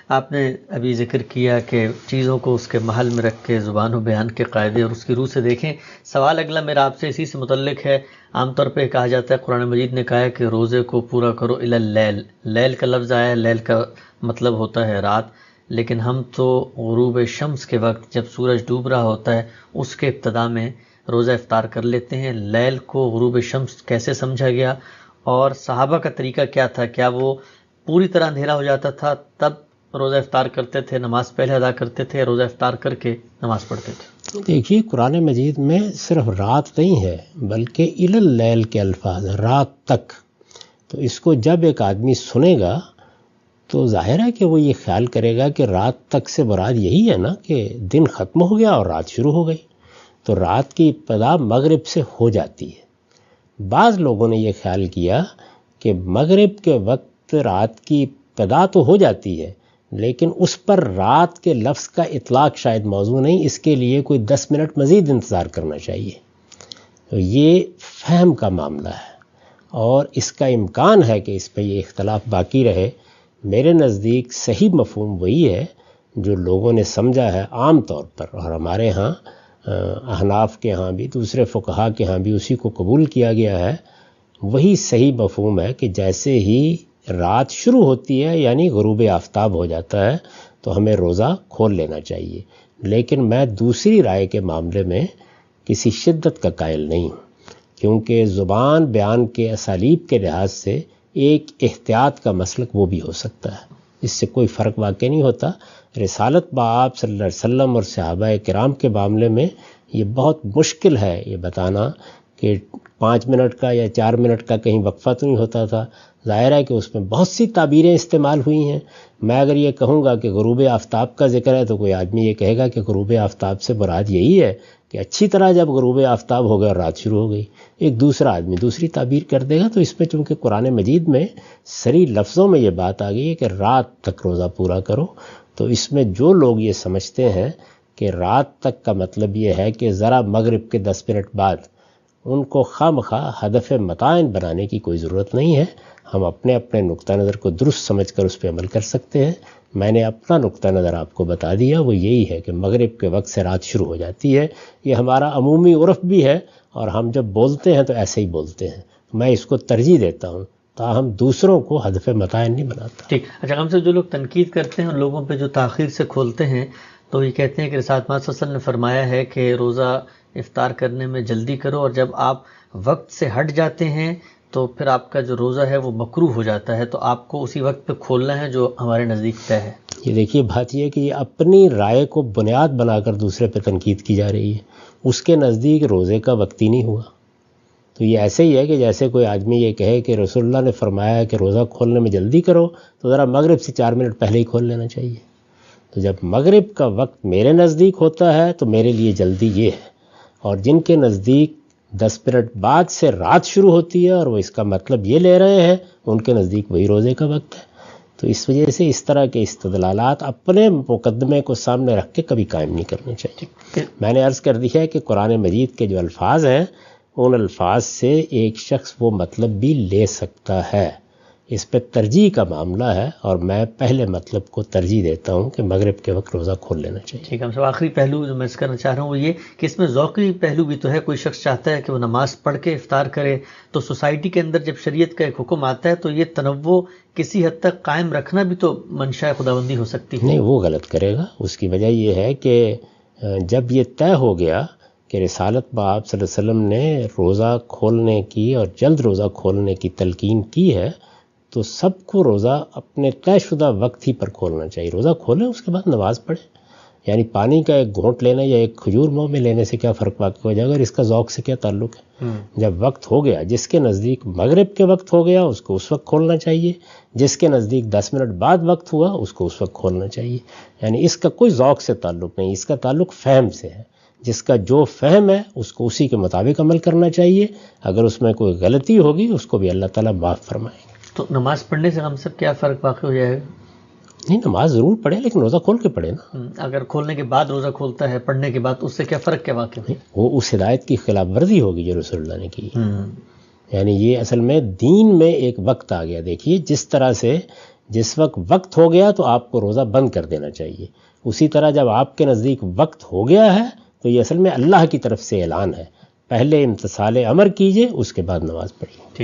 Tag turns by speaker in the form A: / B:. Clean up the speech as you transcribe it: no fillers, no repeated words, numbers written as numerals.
A: آپ نے ابھی ذکر کیا کہ چیزوں کو اس کے محل میں رکھ کے زبان و بیان کے قاعدے اور اس کی روح سے دیکھیں. سوال اگلا میرا آپ سے اسی سے متعلق ہے. عام طور پہ کہا جاتا ہے، قرآن مجید نے کہا ہے کہ روزے کو پورا کرو الی اللیل. لیل کا لفظ آیا ہے، لیل کا مطلب ہوتا ہے رات، لیکن ہم تو غروب شمس کے وقت جب سورج ڈوب رہا ہوتا ہے اس کے ابتدا میں روزہ افطار کر لیتے ہیں. لیل کو غروب شمس کیسے سمجھا گیا، اور صحابہ کا طریقہ کیا تھا؟ کیا وہ پوری طرح اندھیرا ہو جاتا تھا تب روزہ افطار کرتے تھے، نماز پہلے ادا کرتے تھے، روزہ افطار کر کے نماز پڑھتے تھے؟
B: دیکھیے، قرآن مجید میں صرف رات نہیں ہے بلکہ الی اللیل کے الفاظ ہیں، رات تک. تو اس کو جب ایک آدمی سنے گا تو ظاہر ہے کہ وہ یہ خیال کرے گا کہ رات تک سے مراد یہی ہے نا کہ دن ختم ہو گیا اور رات شروع ہو گئی. تو رات کی ابتدا مغرب سے ہو جاتی ہے. بعض لوگوں نے یہ خیال کیا کہ مغرب کے وقت رات کی ابتدا تو ہو جاتی ہے لیکن اس پر رات کے لفظ کا اطلاق شاید موضوع نہیں، اس کے لیے کوئی 10 منٹ مزید انتظار کرنا چاہیے. تو یہ فہم کا معاملہ ہے اور اس کا امکان ہے کہ اس پہ یہ اختلاف باقی رہے. میرے نزدیک صحیح مفہوم وہی ہے جو لوگوں نے سمجھا ہے عام طور پر، اور ہمارے ہاں احناف کے ہاں بھی دوسرے فقہا کے ہاں بھی اسی کو قبول کیا گیا ہے. وہی صحیح مفہوم ہے کہ جیسے ہی رات شروع ہوتی ہے یعنی غروب آفتاب ہو جاتا ہے تو ہمیں روزہ کھول لینا چاہیے. لیکن میں دوسری رائے کے معاملے میں کسی شدت کا قائل نہیں ہوں، کیونکہ زبان بیان کے اسالیب کے لحاظ سے ایک احتیاط کا مسلک وہ بھی ہو سکتا ہے، اس سے کوئی فرق واقع نہیں ہوتا. رسالت بآب صلی اللہ علیہ وسلم اور صحابہ کرام کے معاملے میں یہ بہت مشکل ہے یہ بتانا کہ 5 منٹ کا یا 4 منٹ کا کہیں وقفہ تو نہیں ہوتا تھا. ظاہر ہے کہ اس میں بہت سی تعبیریں استعمال ہوئی ہیں. میں اگر یہ کہوں گا کہ غروب آفتاب کا ذکر ہے تو کوئی آدمی یہ کہے گا کہ غروب آفتاب سے مراد یہی ہے کہ اچھی طرح جب غروب آفتاب ہو گیا اور رات شروع ہو گئی. ایک دوسرا آدمی دوسری تعبیر کر دے گا. تو اس میں چونکہ قرآن مجید میں صریح لفظوں میں یہ بات آ گئی ہے کہ رات تک روزہ پورا کرو، تو اس میں جو لوگ یہ سمجھتے ہیں کہ رات تک کا مطلب یہ ہے کہ ذرا مغرب کے 10 منٹ بعد، ان کو خواہ ہدف متعین بنانے کی کوئی ضرورت نہیں ہے. ہم اپنے اپنے نقطہ نظر کو درست سمجھ کر اس پہ عمل کر سکتے ہیں. میں نے اپنا نقطہ نظر آپ کو بتا دیا، وہ یہی ہے کہ مغرب کے وقت سے رات شروع ہو جاتی ہے. یہ ہمارا عمومی عرف بھی ہے اور ہم جب بولتے ہیں تو ایسے ہی بولتے ہیں. میں اس کو ترجیح دیتا ہوں تاہم دوسروں کو ہدف متعین نہیں بناتا.
A: ٹھیک. اچھا، ہم سے جو لوگ تنقید کرتے ہیں ان لوگوں پہ جو تاخیر سے کھولتے ہیں تو یہ کہتے ہیں کہ رسالت محمد صلی اللہ علیہ وسلم نے فرمایا ہے کہ روزہ افطار کرنے میں جلدی کرو، اور جب آپ وقت سے ہٹ جاتے ہیں تو پھر آپ کا جو روزہ ہے وہ مکروہ ہو جاتا ہے، تو آپ کو اسی وقت پہ کھولنا ہے جو ہمارے نزدیک طے ہے.
B: یہ دیکھیے، بات یہ ہے کہ یہ اپنی رائے کو بنیاد بنا کر دوسرے پہ تنقید کی جا رہی ہے. اس کے نزدیک روزے کا وقت ہی نہیں ہوا. تو یہ ایسے ہی ہے کہ جیسے کوئی آدمی یہ کہے کہ رسول اللہ نے فرمایا ہے کہ روزہ کھولنے میں جلدی کرو، تو ذرا مغرب سے 4 منٹ پہلے ہی کھول لینا چاہیے. تو جب مغرب کا وقت میرے نزدیک ہوتا ہے تو میرے لیے جلدی یہ ہے، اور جن کے نزدیک 10 منٹ بعد سے رات شروع ہوتی ہے اور وہ اس کا مطلب یہ لے رہے ہیں، ان کے نزدیک وہی روزے کا وقت ہے. تو اس وجہ سے اس طرح کے استدلالات اپنے مقدمے کو سامنے رکھ کے کبھی قائم نہیں کرنے چاہیے. میں نے عرض کر دی ہے کہ قرآن مجید کے جو الفاظ ہیں ان الفاظ سے ایک شخص وہ مطلب بھی لے سکتا ہے. اس پہ ترجیح کا معاملہ ہے اور میں پہلے مطلب کو ترجیح دیتا ہوں کہ مغرب کے وقت روزہ کھول لینا چاہیے.
A: ٹھیک ہے. ہم سب آخری پہلو جو میں اس کرنا چاہ رہا ہوں وہ یہ کہ اس میں ذوقی پہلو بھی تو ہے. کوئی شخص چاہتا ہے کہ وہ نماز پڑھ کے افطار کرے، تو سوسائٹی کے اندر جب شریعت کا ایک حکم آتا ہے تو یہ تنوع کسی حد تک قائم رکھنا بھی تو منشاء خداوندی ہو سکتی ہے.
B: نہیں، وہ غلط کرے گا. اس کی وجہ یہ ہے کہ جب یہ طے ہو گیا کہ رسالت بآب صلی اللہ علیہ وسلم نے روزہ کھولنے کی اور جلد روزہ کھولنے کی تلقین کی ہے تو سب کو روزہ اپنے طے شدہ وقت ہی پر کھولنا چاہیے. روزہ کھولیں، اس کے بعد نماز پڑھیں. یعنی پانی کا ایک گھونٹ لینا یا ایک کھجور منہ میں لینے سے کیا فرق واقع ہو جائے گا، اور اس کا ذوق سے کیا تعلق ہے. جب وقت ہو گیا، جس کے نزدیک مغرب کے وقت ہو گیا اس کو اس وقت کھولنا چاہیے، جس کے نزدیک 10 منٹ بعد وقت ہوا اس کو اس وقت کھولنا چاہیے. یعنی اس کا کوئی ذوق سے تعلق نہیں، اس کا تعلق فہم سے ہے. جس کا جو فہم ہے اس کو اسی کے مطابق عمل کرنا چاہیے. اگر اس میں کوئی غلطی ہوگی اس کو بھی اللہ تعالیٰ معاف فرمائیں گے.
A: تو نماز پڑھنے سے ہم سب کیا فرق واقع ہو جائے گا؟
B: نہیں، نماز ضرور پڑھے لیکن روزہ کھول کے پڑھے نا.
A: اگر کھولنے کے بعد روزہ کھولتا ہے پڑھنے کے بعد، اس سے کیا فرق کیا واقع ہے؟
B: وہ اس ہدایت کی خلاف ورزی ہوگی جو رسول اللہ نے کی. یعنی یہ اصل میں دین میں ایک وقت آ گیا. دیکھیے جس طرح سے جس وقت ہو گیا تو آپ کو روزہ بند کر دینا چاہیے، اسی طرح جب آپ کے نزدیک وقت ہو گیا ہے تو یہ اصل میں اللہ کی طرف سے اعلان ہے، پہلے امتثال امر کیجئے، اس کے بعد نماز پڑھیے.